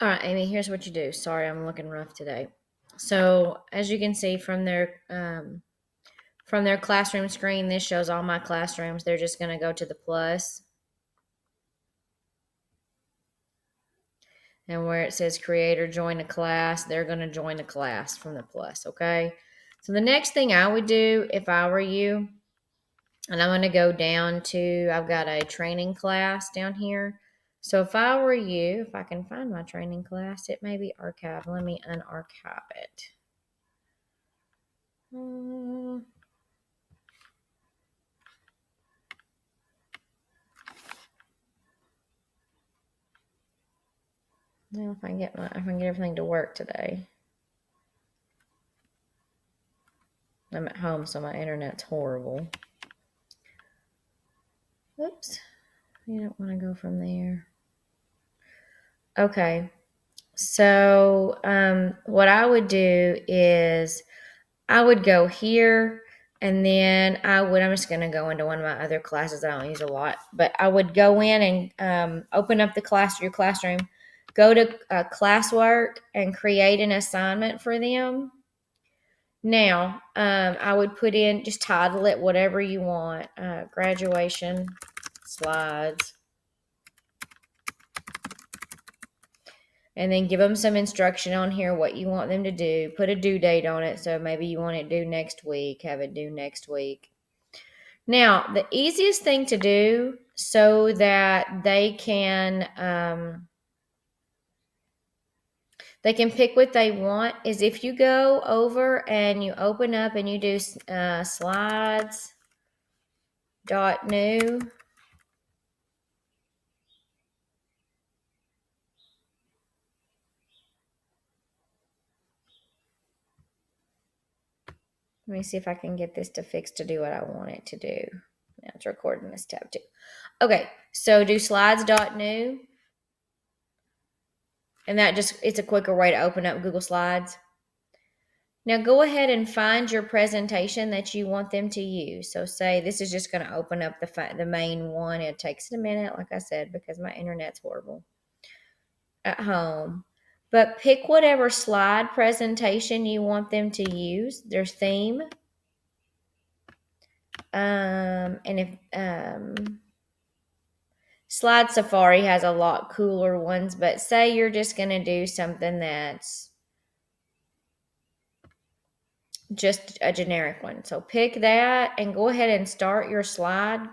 All right, Amy, here's what you do. Sorry, I'm looking rough today. So as you can see from their classroom screen, this shows all my classrooms. They're just going to go to the plus. And where it says create or join a class, they're going to join a class from the plus, okay? So the next thing I would do if I were you, and I'm going to go down to, I've got a training class down here. So if I were you, if I can find my training class, it may be archived. Let me unarchive it. Now if I can get everything to work today. I'm at home, so my internet's horrible. Oops. You don't want to go from there. Okay. So what I would do is I would go here, and then I'm just going to go into one of my other classes I don't use a lot, but I would go in and open up your classroom, go to Classwork and create an assignment for them. Now, I would put in, just title it whatever you want, graduation slides, and then give them some instruction on here what you want them to do. Put a due date on it, so maybe you want it due next week, have it due next week. Now, the easiest thing to do so that they can pick what they want is if you go over and you open up and you do slides.new. Let me see if I can get this to fix to do what I want it to do. Now it's recording this tab too. Okay, so do slides.new. And it's a quicker way to open up Google Slides. Now go ahead and find your presentation that you want them to use. So say this is just going to open up the main one. It takes a minute, like I said, because my internet's horrible at home. But pick whatever slide presentation you want them to use, their theme. And if Slide Safari has a lot cooler ones, but say you're just going to do something that's just a generic one. So pick that and go ahead and start your slide.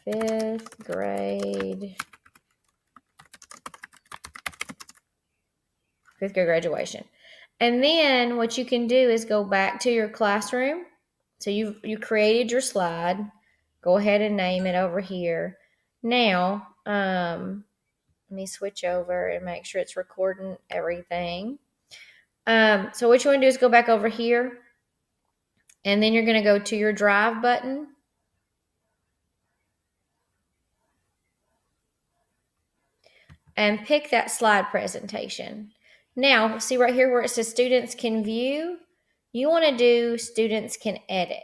5th grade graduation. And then what you can do is go back to your classroom. So you created your slide. Go ahead and name it over here. Now, let me switch over and make sure it's recording everything. So what you want to do is go back over here, and then you're going to go to your drive button. And pick that slide presentation. Now, see right here where it says students can view? You want to do students can edit.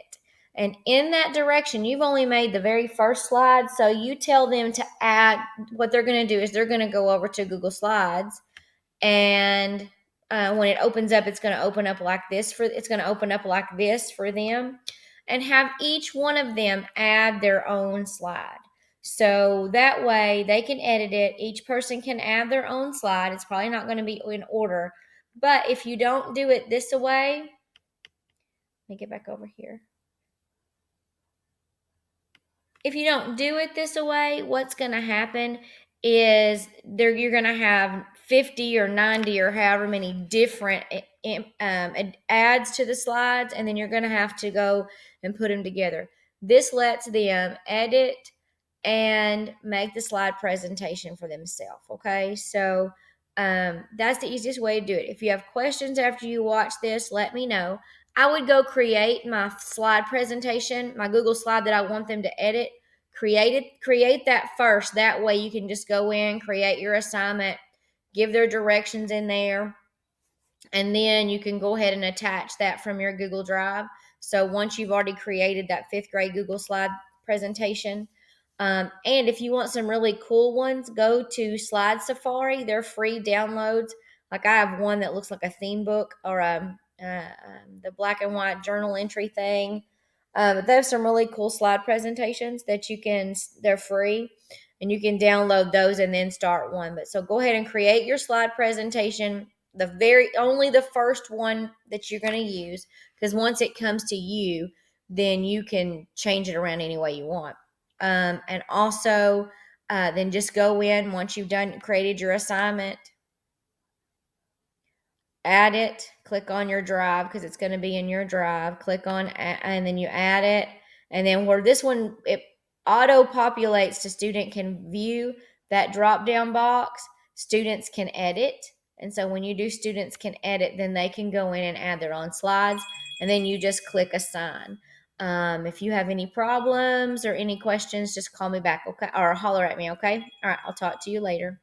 And in that direction, you've only made the very first slide, so you tell them to add, what they're going to do is they're going to go over to Google Slides, and when it opens up, it's going to open up like this for them, and have each one of them add their own slide. So that way they can edit it. Each person can add their own slide. It's probably not going to be in order, but if you don't do it this way, let me get back over here. If you don't do it this way, what's going to happen is you're going to have 50 or 90 or however many different adds to the slides, and then you're going to have to go and put them together. This lets them edit and make the slide presentation for themselves, okay? So that's the easiest way to do it. If you have questions after you watch this, let me know. I would go create my slide presentation, my Google slide that I want them to edit. Create that first. That way you can just go in, create your assignment, give their directions in there, and then you can go ahead and attach that from your Google Drive. So once you've already created that 5th grade Google slide presentation, And if you want some really cool ones, go to Slide Safari. They're free downloads. Like I have one that looks like a theme book or the black and white journal entry thing. But they have some really cool slide presentations that they're free and you can download those and then start one. But so go ahead and create your slide presentation, only the first one that you're going to use, because once it comes to you, then you can change it around any way you want. And also, then just go in once you've created your assignment, add it, click on your drive because it's going to be in your drive. Click on, and then you add it. And then where this one, it auto populates to student can view that drop down box, students can edit. And so when you do students can edit, then they can go in and add their own slides. And then you just click assign. If you have any problems or any questions, just call me back, okay? Or holler at me, okay? All right, I'll talk to you later.